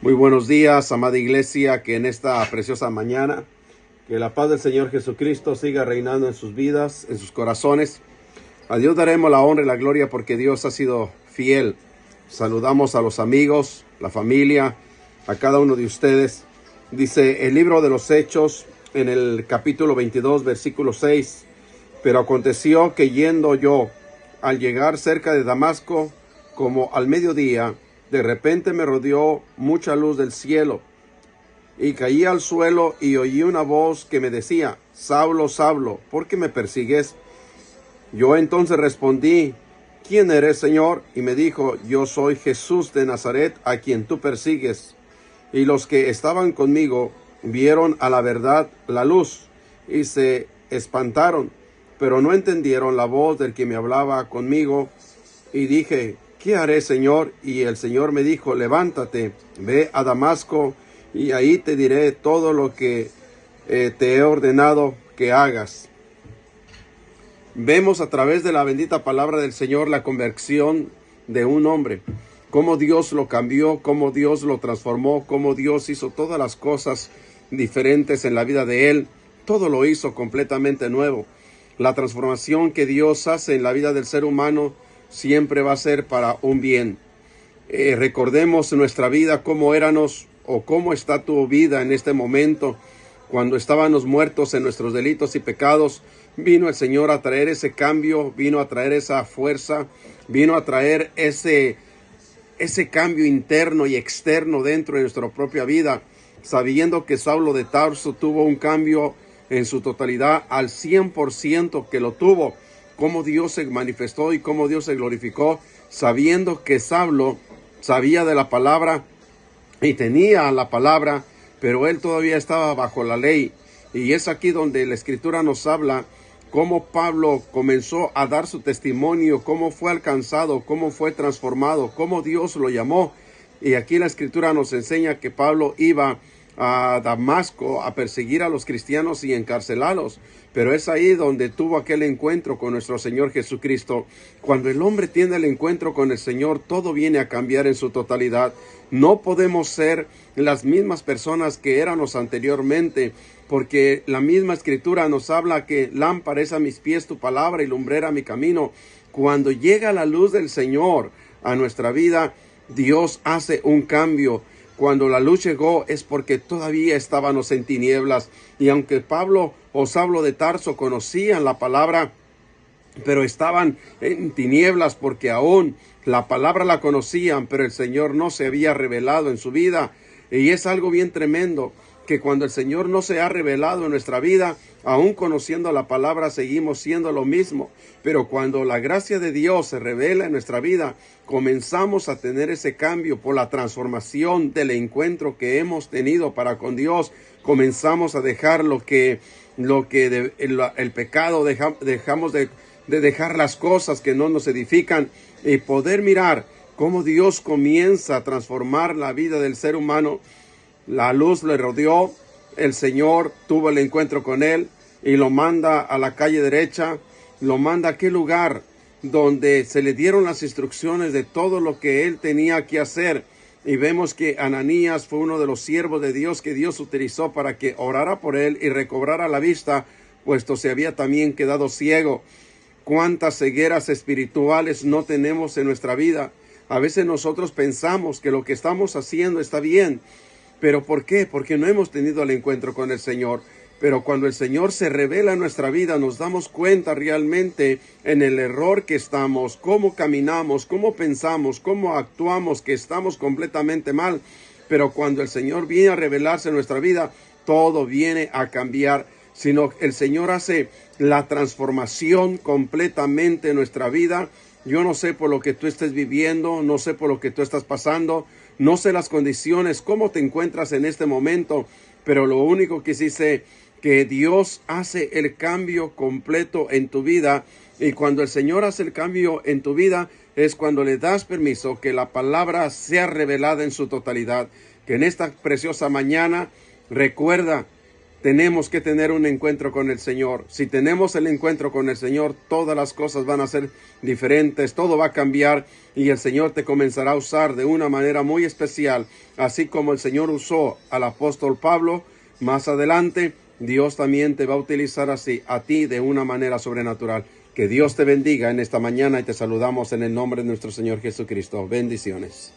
Muy buenos días, amada iglesia, que en esta preciosa mañana, que la paz del Señor Jesucristo siga reinando en sus vidas, en sus corazones. A Dios daremos la honra y la gloria porque Dios ha sido fiel. Saludamos a los amigos, la familia, a cada uno de ustedes. Dice el libro de los Hechos en el capítulo 22, versículo 6. Pero aconteció que yendo yo, al llegar cerca de Damasco, como al mediodía, de repente me rodeó mucha luz del cielo, y caí al suelo y oí una voz que me decía: Saulo, Saulo, ¿por qué me persigues? Yo entonces respondí: ¿Quién eres, Señor? Y me dijo: Yo soy Jesús de Nazaret, a quien tú persigues. Y los que estaban conmigo vieron a la verdad la luz, y se espantaron, pero no entendieron la voz del que me hablaba conmigo. Y dije: ¿Qué haré, Señor? Y el Señor me dijo: levántate, ve a Damasco, y ahí te diré todo lo que te he ordenado que hagas. Vemos a través de la bendita palabra del Señor la conversión de un hombre, cómo Dios lo cambió, cómo Dios lo transformó, cómo Dios hizo todas las cosas diferentes en la vida de él. Todo lo hizo completamente nuevo. La transformación que Dios hace en la vida del ser humano siempre va a ser para un bien. Recordemos nuestra vida, cómo éramos o cómo está tu vida en este momento. Cuando estábamos muertos en nuestros delitos y pecados, vino el Señor a traer ese cambio, vino a traer esa fuerza, vino a traer ese cambio interno y externo dentro de nuestra propia vida, sabiendo que Saulo de Tarso tuvo un cambio en su totalidad al 100% que lo tuvo. Cómo Dios se manifestó y cómo Dios se glorificó, sabiendo que Saulo sabía de la palabra y tenía la palabra, pero él todavía estaba bajo la ley. Y es aquí donde la Escritura nos habla cómo Pablo comenzó a dar su testimonio, cómo fue alcanzado, cómo fue transformado, cómo Dios lo llamó. Y aquí la Escritura nos enseña que Pablo iba a Damasco a perseguir a los cristianos y encarcelarlos, pero es ahí donde tuvo aquel encuentro con nuestro Señor Jesucristo. Cuando el hombre tiene el encuentro con el Señor, todo viene a cambiar en su totalidad. No podemos ser las mismas personas que éramos anteriormente, porque la misma Escritura nos habla que lámpara es a mis pies tu palabra y lumbrera mi camino. Cuando llega la luz del Señor a nuestra vida, Dios hace un cambio. Cuando la luz llegó es porque todavía estábamos en tinieblas, y aunque Pablo o Saulo de Tarso conocían la palabra, pero estaban en tinieblas porque aún la palabra la conocían, pero el Señor no se había revelado en su vida. Y es algo bien tremendo, que cuando el Señor no se ha revelado en nuestra vida, aún conociendo la palabra, seguimos siendo lo mismo. Pero cuando la gracia de Dios se revela en nuestra vida, comenzamos a tener ese cambio por la transformación del encuentro que hemos tenido para con Dios. Comenzamos a dejar el pecado, dejamos de dejar las cosas que no nos edifican, y poder mirar cómo Dios comienza a transformar la vida del ser humano. La luz le rodeó, el Señor tuvo el encuentro con él y lo manda a la calle derecha, lo manda a aquel lugar donde se le dieron las instrucciones de todo lo que él tenía que hacer. Y vemos que Ananías fue uno de los siervos de Dios que Dios utilizó para que orara por él y recobrara la vista, puesto se había también quedado ciego. ¿Cuántas cegueras espirituales no tenemos en nuestra vida? A veces nosotros pensamos que lo que estamos haciendo está bien. ¿Pero por qué? Porque no hemos tenido el encuentro con el Señor. Pero cuando el Señor se revela en nuestra vida, nos damos cuenta realmente en el error que estamos, cómo caminamos, cómo pensamos, cómo actuamos, que estamos completamente mal. Pero cuando el Señor viene a revelarse en nuestra vida, todo viene a cambiar. Sino el Señor hace la transformación completamente en nuestra vida. Yo no sé por lo que tú estés viviendo, no sé por lo que tú estás pasando, no sé las condiciones, cómo te encuentras en este momento, pero lo único que sí sé, que Dios hace el cambio completo en tu vida. Y cuando el Señor hace el cambio en tu vida, es cuando le das permiso que la palabra sea revelada en su totalidad. Que en esta preciosa mañana, recuerda, Tenemos que tener un encuentro con el Señor. Si tenemos el encuentro con el Señor, todas las cosas van a ser diferentes, todo va a cambiar y el Señor te comenzará a usar de una manera muy especial. Así como el Señor usó al apóstol Pablo, más adelante Dios también te va a utilizar así, a ti de una manera sobrenatural. Que Dios te bendiga en esta mañana y te saludamos en el nombre de nuestro Señor Jesucristo. Bendiciones.